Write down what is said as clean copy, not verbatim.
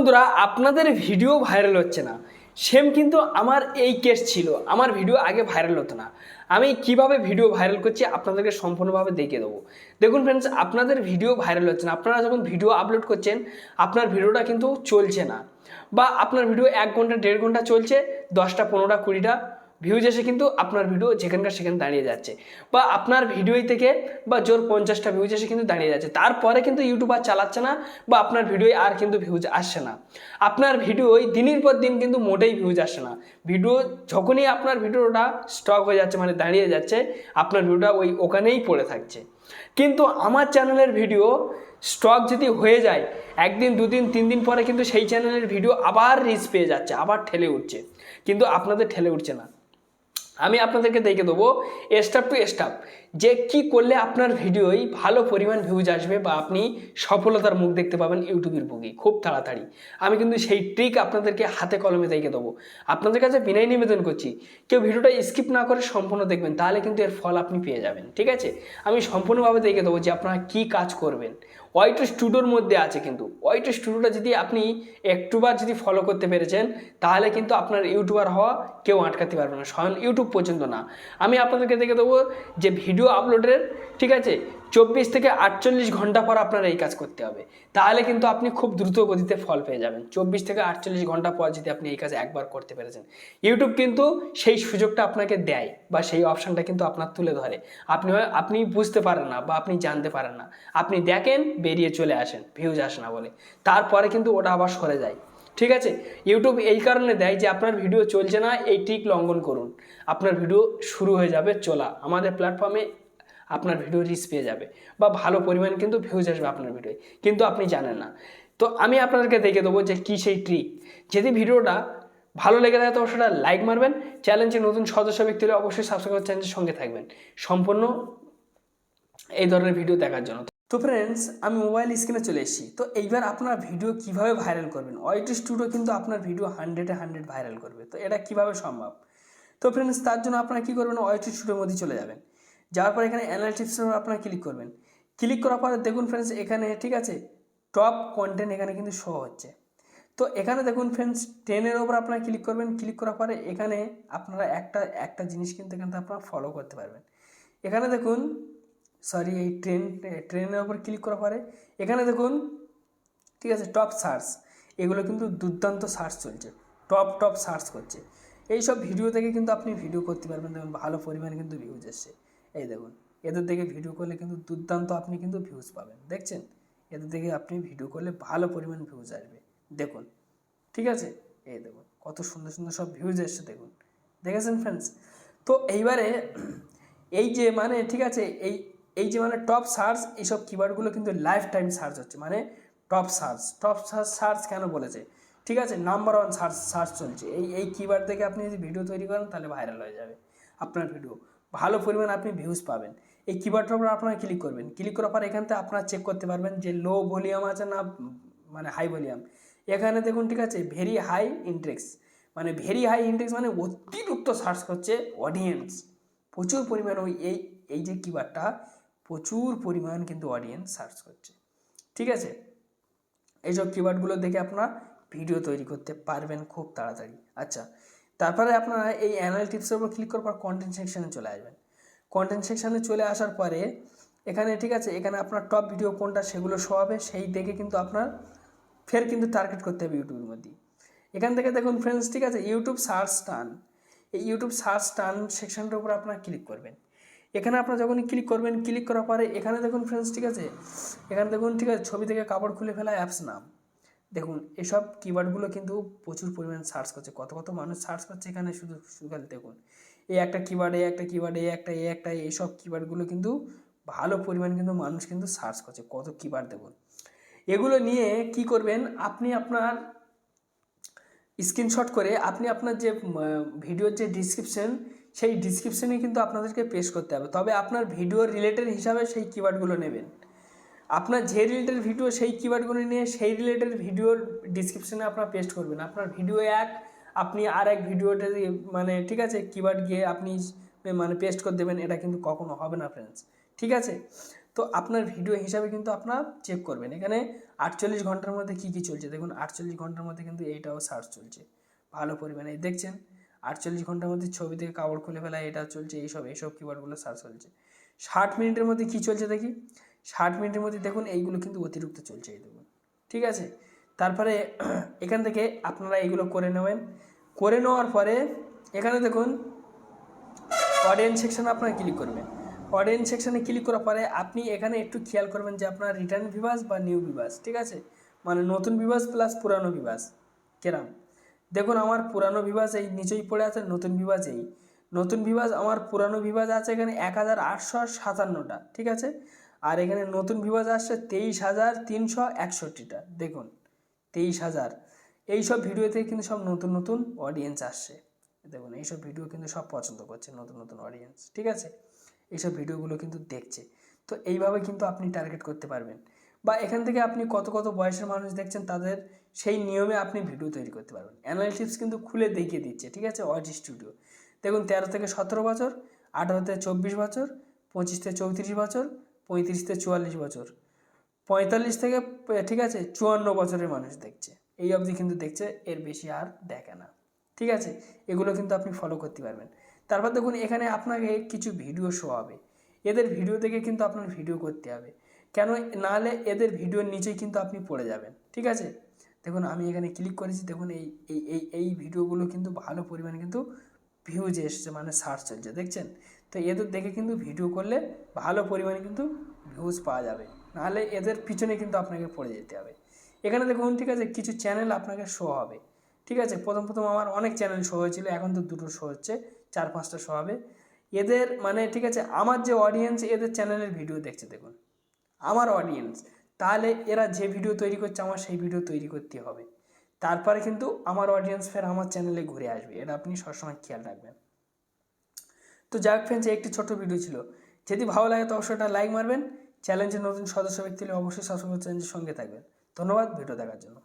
বন্ধুরা আপনাদের video viral হচ্ছে না, সেম কিন্তু আমার এই কেস ছিল। আমার ভিডিও আগে ভাইরাল হতো না। আমি কিভাবে ভিডিও ভাইরাল করছি আপনাদেরকে সম্পূর্ণভাবে দেখিয়ে দেবো। দেখুন ফ্রেন্ডস, আপনাদের ভিডিও ভাইরাল হচ্ছে না, আপনারা যখন ভিডিও আপলোড করছেন আপনার ভিডিওটা কিন্তু চলছে না, বা আপনার ভিডিও 1 ঘন্টা 1.5 ঘন্টা চলছে, 10টা 15টা 20টা ভিউজ এসে কিন্তু আপনার ভিডিও যেখানকার সেখানে দাঁড়িয়ে যাচ্ছে, বা আপনার ভিডিওই থেকে বা জোর 50টা ভিউজ এসে কিন্তু দাঁড়িয়ে যাচ্ছে, তারপরে কিন্তু ইউটিউব আর চালাচ্ছে না, বা আপনার ভিডিওয় আর কিন্তু ভিউজ আসছে না। আপনার ভিডিওয় দিনের পর দিন কিন্তু মোটেই ভিউজ আসে না। ভিডিও যখনই আপনার ভিডিওটা স্টক হয়ে যাচ্ছে, মানে দাঁড়িয়ে যাচ্ছে, আপনার ভিডিওটা ওখানেই পড়ে থাকছে। কিন্তু আমার চ্যানেলের ভিডিও স্টক যদি হয়ে যায়, 1 দিন 2 দিন 3 দিন পরে কিন্তু সেই চ্যানেলের ভিডিও আবার রিচ পেয়ে যাচ্ছে, আবার ঠেলে উঠছে। কিন্তু আপনাদের ঠেলে উঠছে না। আমি আপনাদেরকে দেখে দেবো স্টেপ টু স্টেপ যে কি করলে আপনার ভিডিওয় ভালো পরিমাণ ভিউজ আসবে, বা আপনি সফলতার মুখ দেখতে পাবেন ইউটিউবের বুকে খুব তাড়াতাড়ি। আমি কিন্তু সেই ট্রিক আপনাদেরকে হাতে কলমে দেখে দেবো। আপনাদের কাছে বিনয় নিবেদন করছি, কেউ ভিডিওটা স্কিপ না করে সম্পূর্ণ দেখবেন, তাহলে কিন্তু এর ফল আপনি পেয়ে যাবেন। ঠিক আছে, আমি সম্পূর্ণভাবে দেখে দেবো যে আপনারা কী কাজ করবেন। ওয়াইটি স্টুডিওর মধ্যে আছে, কিন্তু ওয়াইটি স্টুডিওটা যদি আপনি একটুবার যদি ফলো করতে পেরেছেন, তাহলে কিন্তু আপনার ইউটিউবার হওয়া কেউ আটকাতে পারবে না, স্বয়ং ইউটিউব পর্যন্ত না। আমি আপনাদেরকে দেখে দেবো যে ভিডিও আপলোডের, ঠিক আছে, 24 থেকে 48 ঘন্টা পর আপনার এই কাজ করতে হবে, তাহলে কিন্তু আপনি খুব দ্রুত গতিতে ফল পেয়ে যাবেন। 24 থেকে 48 ঘন্টা পর যদি আপনি এই কাজ একবার করতে পেরেছেন, ইউটিউব কিন্তু সেই সুযোগটা আপনাকে দেয়, বা সেই অপশানটা কিন্তু আপনার তুলে ধরে। আপনি বুঝতে পারেন না, বা আপনি জানতে পারেন না, আপনি দেখেন বেরিয়ে চলে আসেন, ভিউজ আসে না বলে, তারপরে কিন্তু ওটা আবার সরে যায়। ঠিক আছে, ইউটিউব এই কারণে দেয় যে আপনার ভিডিও চলছে না, এই ট্রিক লঙ্ঘন করুন, আপনার ভিডিও শুরু হয়ে যাবে চলা, আমাদের প্ল্যাটফর্মে আপনার ভিডিও রিচ পেয়ে যাবে, বা ভালো পরিমাণ কিন্তু ভিউজ আসবে আপনার ভিডিওয়, কিন্তু আপনি জানেন না। তো আমি আপনাদেরকে দেখে দেবো যে কী সেই ট্রিক। যদি ভিডিওটা ভালো লেগে থাকে তো সেটা লাইক মারবেন, চ্যানেলে নতুন সদস্য ব্যক্তি হলে অবশ্যই সাবস্ক্রাইব চ্যানেলের সঙ্গে থাকবেন সম্পূর্ণ এই ধরনের ভিডিও দেখার জন্য। তো ফ্রেন্ডস, আমি মোবাইল স্ক্রিনে চলে এসেছি। তো এইবার আপনার ভিডিও কিভাবে ভাইরাল করবেন, ওয়াইটি স্টুডিও কিন্তু আপনার ভিডিও 100-এ 100 ভাইরাল করবে। তো এটা কিভাবে সম্ভব? তো ফ্রেন্ডস, তার জন্য আপনারা কী করবেন, ওয়াইটি স্টুডিওর মধ্যে চলে যাবেন। যাওয়ার পর এখানে অ্যানালিটিক্সের উপর আপনারা ক্লিক করবেন। ক্লিক করার পরে দেখুন ফ্রেন্ডস, এখানে ঠিক আছে টপ কন্টেন্ট এখানে কিন্তু শো হচ্ছে। তো এখানে দেখুন ফ্রেন্ডস, 10-এর ওপর আপনারা ক্লিক করবেন। ক্লিক করার পরে এখানে আপনারা একটা জিনিস কিন্তু এখানে আপনারা ফলো করতে পারবেন। এখানে দেখুন, সরি, এই ট্রেনের ওপর ক্লিক করার পরে এখানে দেখুন, ঠিক আছে, টপ সার্চ, এগুলো কিন্তু দুর্দান্ত সার্চ চলছে, টপ সার্চ করছে। এই সব ভিডিও থেকে কিন্তু আপনি ভিডিও করতে পারবেন। দেখুন ভালো পরিমাণে কিন্তু ভিউজ এসছে। এই দেখুন, এদের থেকে ভিডিও করলে কিন্তু দুর্দান্ত আপনি কিন্তু ভিউজ পাবেন। দেখছেন, এদের থেকে আপনি ভিডিও করলে ভালো পরিমাণ ভিউজ আসবে। দেখুন, ঠিক আছে, এই দেখুন কত সুন্দর সুন্দর সব ভিউজ এসছে, দেখুন, দেখেছেন ফ্রেন্ডস। তো এইবারে এই যে মানে ঠিক আছে, এই যে মানে টপ সার্চ, এইসব কিওয়ার্ডগুলো কিন্তু লাইফ টাইম সার্চ হচ্ছে, মানে টপ সার্চ কেন বলেছে, ঠিক আছে, নাম্বার 1 সার্চ চলছে। এই কিওয়ার্ড থেকে আপনি যদি ভিডিও তৈরি করেন তাহলে ভাইরাল হয়ে যাবে আপনার ভিডিও, ভালো পরিমাণ আপনি ভিউজ পাবেন। এই কিওয়ার্ডটার উপর আপনারা ক্লিক করবেন। ক্লিক করার পর এখান থেকে আপনারা চেক করতে পারবেন যে লো ভলিউম আছে না মানে হাই ভলিউম। এখানে দেখুন, ঠিক আছে, ভেরি হাই ইন্ডেক্স, মানে ভেরি হাই ইন্ডেক্স মানে অতিরিক্ত সার্চ করছে অডিয়েন্স, প্রচুর পরিমাণ এই যে কিওয়ার্ডটা, প্রচুর পরিমাণ কিন্তু অডিয়েন্স সার্চ করছে। ঠিক আছে, এইসব কিওয়ার্ডগুলো দেখে আপনারা ভিডিও তৈরি করতে পারবেন খুব তাড়াতাড়ি। আচ্ছা, তারপরে আপনারা এই অ্যানালিটিক্সের উপর ক্লিক করার পর কন্টেন্ট সেকশানে চলে আসবেন। কন্টেন্ট সেকশানে চলে আসার পরে এখানে, ঠিক আছে, এখানে আপনার টপ ভিডিও কোনটা সেগুলো শো হবে, সেই দেখে কিন্তু আপনার ফের কিন্তু টার্গেট করতে হবে ইউটিউবের মধ্যে। এখান থেকে দেখুন ফ্রেন্ডস, ঠিক আছে, ইউটিউব সার্চ টান, এই ইউটিউব সার্চ টান সেকশনটার উপর আপনারা ক্লিক করবেন। এখানে আপনারা যখনই ক্লিক করবেন, ক্লিক করার পরে এখানে দেখুন ফ্রেন্ডস, ঠিক আছে, এখানে দেখুন, ঠিক আছে, ছবি থেকে কাপড় খুলে ফেলা অ্যাপস নাম। দেখুন এসব কিওয়ার্ডগুলো কিন্তু প্রচুর পরিমাণ সার্চ করছে, কত মানুষ সার্চ করছে এখানে, শুধু দেখুন, এই একটা কিওয়ার্ড, এইসব কিওয়ার্ডগুলো কিন্তু ভালো পরিমাণ কিন্তু মানুষ কিন্তু সার্চ করছে, কত কিওয়ার্ড দেখুন। এগুলো নিয়ে কি করবেন, আপনি আপনার স্ক্রিনশট করে আপনি আপনার যে ভিডিওর যে ডিসক্রিপশন, সেই ডিসক্রিপশনে কিন্তু আপনাদেরকে পেস্ট করতে হবে। তবে আপনার ভিডিওর রিলেটেড হিসাবে সেই কিওয়ার্ডগুলো নেবেন। আপনার যে রিলেটেড ভিডিও সেই কিওয়ার্ডগুলো নিয়ে সেই রিলেটেড ভিডিওর ডিসক্রিপশনে আপনারা পেস্ট করবেন। আপনার ভিডিও এক, আপনি আর এক ভিডিওতে মানে ঠিক আছে কিওয়ার্ড গিয়ে আপনি মানে পেস্ট করে দেবেন, এটা কিন্তু কখনো হবে না ফ্রেন্ডস। ঠিক আছে, তো আপনার ভিডিও হিসাবে কিন্তু আপনারা চেক করবেন। এখানে 48 ঘন্টার মধ্যে কী কী চলছে দেখুন। 48 ঘন্টার মধ্যে কিন্তু এইটাও সার্চ চলছে ভালো পরিমাণে, দেখছেন 48 ঘন্টার মধ্যে ছবি থেকে কাপড় খুলে ফেলা এটা চলছে, এইসব কিওয়ার্ডগুলো সার্চ চলছে। 60 মিনিটের মধ্যে কী চলছে দেখি, 60 মিনিটের মধ্যে দেখুন এইগুলো কিন্তু অতিরিক্ত চলছে, এই দেখুন, ঠিক আছে। তারপরে এখান থেকে আপনারা এইগুলো করে নেবেন, করে নেওয়ার পরে এখানে দেখুন অডিয়েন্স সেকশানে আপনারা ক্লিক করবেন। অডিয়েন্স সেকশানে ক্লিক করার পরে আপনি এখানে একটু খেয়াল করবেন যে আপনার রিটার্ন ভিউয়ার্স বা নিউ ভিউয়ার্স, ঠিক আছে, মানে নতুন ভিউয়ার্স প্লাস পুরানো ভিউয়ার্স কেরাম। দেখুন আমার পুরানো ভিউয়ার্স এই নিচেই পড়ে আছে, নতুন ভিউয়ার্স এই নতুন ভিউয়ার্স আমার পুরানো ভিউয়ার্স আছে এখানে 1857টা, ঠিক আছে। আর এখানে নতুন ভিউয়ার্স আসছে 23,361টা, দেখুন 23,000। এইসব ভিডিওতে কিন্তু সব নতুন নতুন অডিয়েন্স আসছে, দেখুন এইসব ভিডিও কিন্তু সব পছন্দ করছে নতুন নতুন অডিয়েন্স, ঠিক আছে। এইসব ভিডিওগুলো কিন্তু দেখছে। তো এইভাবে কিন্তু আপনি টার্গেট করতে পারবেন, বা এখান থেকে আপনি কত কত বয়সের মানুষ দেখছেন তাদের সেই নিয়মে আপনি ভিডিও তৈরি করতে পারবেন। অ্যানালিটিক্স কিন্তু খুলে দেখিয়ে দিচ্ছে, ঠিক আছে। ওয়াচ স্টুডিও দেখুন 13 থেকে 17 বছর, 18 থেকে 24 বছর, 25 থেকে 34 বছর, 35 থেকে 44 বছর, 45 থেকে ঠিক আছে 54 বছরের মানুষ দেখছে, এই অবধি কিন্তু দেখছে, এর বেশি আর দেখে না, ঠিক আছে। এগুলো কিন্তু আপনি ফলো করতে পারবেন। তারপর দেখুন এখানে আপনাকে কিছু ভিডিও শো হবে, এদের ভিডিও দেখে কিন্তু আপনার ভিডিও করতে হবে, কেন নাহলে এদের ভিডিওর নিচেই কিন্তু আপনি পড়ে যাবেন, ঠিক আছে। দেখুন আমি এখানে ক্লিক করেছি, দেখুন এই এই এই এই ভিডিওগুলো কিন্তু ভালো পরিমাণে কিন্তু ভিউজ এসছে, মানে সার্চ চলছে, দেখছেন। তো এদের দেখে কিন্তু ভিডিও করলে ভালো পরিমাণে কিন্তু ভিউজ পাওয়া যাবে, নাহলে এদের পিছনে কিন্তু আপনাকে পড়ে যেতে হবে। এখানে দেখুন, ঠিক আছে, কিছু চ্যানেল আপনাকে শো হবে, ঠিক আছে। প্রথম আমার অনেক চ্যানেল শো হয়েছিল, এখন তো দুটো শো হচ্ছে, 4-5টা শো হবে। এদের মানে ঠিক আছে আমার যে অডিয়েন্স এদের চ্যানেলের ভিডিও দেখছে, দেখুন আমার অডিয়েন্স, তাহলে এরা যে ভিডিও তৈরি করছে আমার সেই ভিডিও তৈরি করতে হবে, তারপরে কিন্তু আমার অডিয়েন্স ফের আমার চ্যানেলে ঘুরে আসবে, এটা আপনি সবসময় খেয়াল রাখবেন। তো যাক ফ্রেন্ডস, একটি ছোট্ট ভিডিও ছিল, যদি ভালো লাগে তো অবশ্যই একটা লাইক মারবেন। চ্যানেলের নতুন সদস্য ব্যক্তি হলে অবশ্যই সাবস্ক্রাইব চ্যানেলের সঙ্গে থাকবেন। ধন্যবাদ ভিডিও দেখার জন্য।